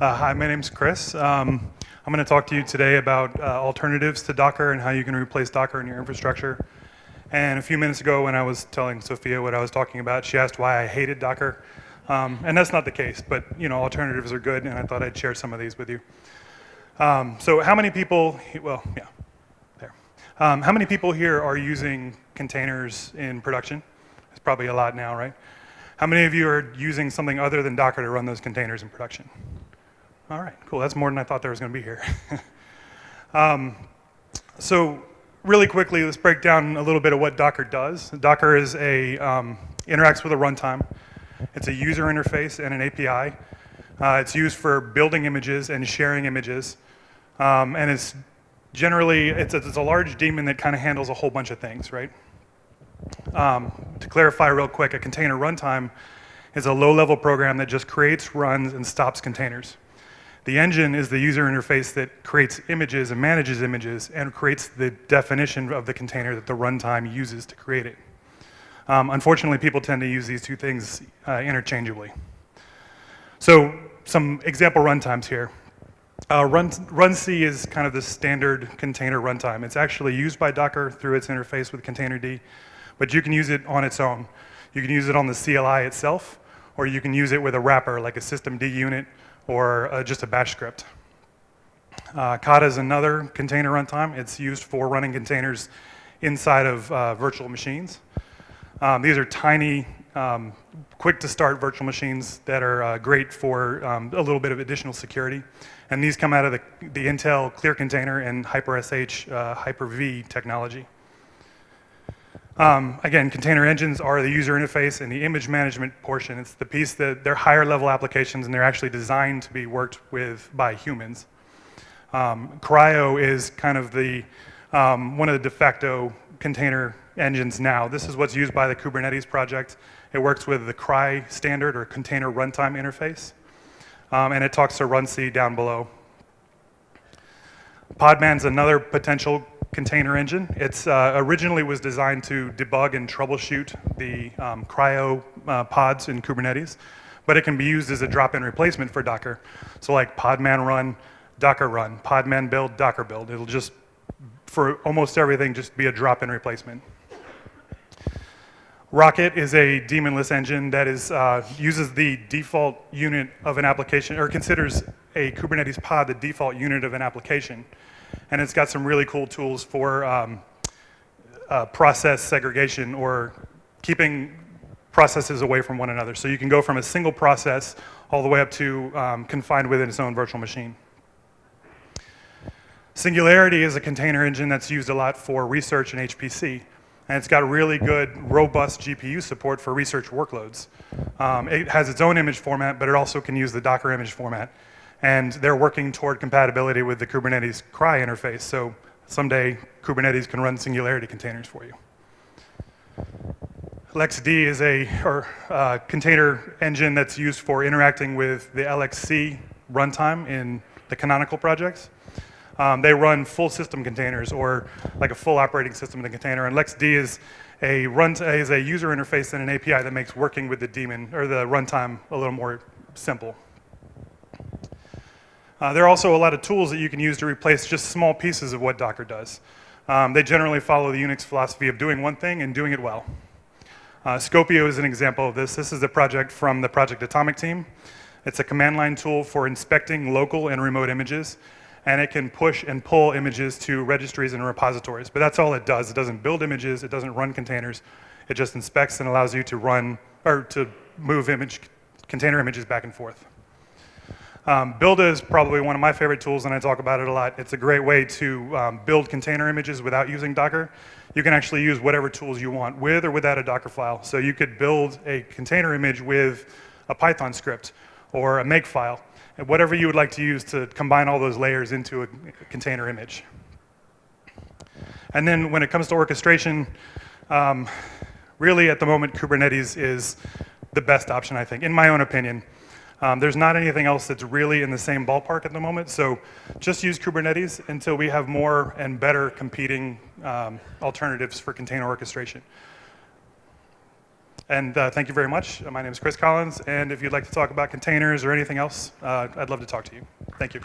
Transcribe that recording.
Hi, my name's Chris. I'm going to talk to you today about alternatives to Docker and how you can replace Docker in your infrastructure. And a few minutes ago when I was telling Sophia what I was talking about, she asked why I hated Docker. And that's not the case, but alternatives are good, and I thought I'd share some of these with you. So how many people, well, yeah, there. How many people here are using containers in production? It's probably a lot now, right? How many of you are using something other than Docker to run those containers in production? All right, cool. That's more than I thought there was going to be here. So really quickly, let's break down a little bit of what Docker does. Docker is interacts with a runtime. It's a user interface and an API. It's used for building images and sharing images. And it's generally, it's a large daemon that kind of handles a whole bunch of things, right? To clarify real quick, a container runtime is a low-level program that just creates, runs, and stops containers. The engine is the user interface that creates images and manages images and creates the definition of the container that the runtime uses to create it. Unfortunately, people tend to use these two things interchangeably. So some example runtimes here. Runc is kind of the standard container runtime. It's actually used by Docker through its interface with Containerd, but you can use it on its own. You can use it on the CLI itself, or you can use it with a wrapper like a systemd unit or just a bash script. Kata is another container runtime. It's used for running containers inside of virtual machines. These are tiny, quick to start virtual machines that are great for a little bit of additional security. And these come out of the Intel Clear Container and HyperSH Hyper-V technology. Again, container engines are the user interface and the image management portion. It's the piece that they're higher level applications and they're actually designed to be worked with by humans. Cryo is kind of the one of the de facto container engines now. This is what's used by the Kubernetes project. It works with the CRY standard or container runtime interface. And it talks to runc down below. Podman's another potential container engine. It's originally was designed to debug and troubleshoot the cryo pods in Kubernetes, but it can be used as a drop-in replacement for Docker. So like Podman run, Docker run, Podman build, Docker build. It'll just, for almost everything, just be a drop-in replacement. Rocket is a daemonless engine that uses the default unit of an application, or considers a Kubernetes pod the default unit of an application. And it's got some really cool tools for process segregation or keeping processes away from one another. So you can go from a single process all the way up to confined within its own virtual machine. Singularity is a container engine that's used a lot for research and HPC. And it's got really good, robust GPU support for research workloads. It has its own image format, but it also can use the Docker image format. And they're working toward compatibility with the Kubernetes CRY interface. So someday, Kubernetes can run Singularity containers for you. LXD is a container engine that's used for interacting with the LXC runtime in the Canonical projects. They run full system containers or like a full operating system in a container. And LXD is a user interface and an API that makes working with the daemon or the runtime a little more simple. There are also a lot of tools that you can use to replace just small pieces of what Docker does. They generally follow the Unix philosophy of doing one thing and doing it well. Scopio is an example of this. This is a project from the Project Atomic team. It's a command line tool for inspecting local and remote images, and it can push and pull images to registries and repositories. But that's all it does. It doesn't build images, it doesn't run containers. It just inspects and allows you to run, or to move container images back and forth. Buildah is probably one of my favorite tools, and I talk about it a lot. It's a great way to build container images without using Docker. You can actually use whatever tools you want, with or without a Docker file. So you could build a container image with a Python script or a Makefile, and whatever you would like to use to combine all those layers into a container image. And then when it comes to orchestration, really at the moment, Kubernetes is the best option, I think, in my own opinion. There's not anything else that's really in the same ballpark at the moment, so just use Kubernetes until we have more and better competing alternatives for container orchestration. And thank you very much. My name is Chris Collins, and if you'd like to talk about containers or anything else, I'd love to talk to you. Thank you.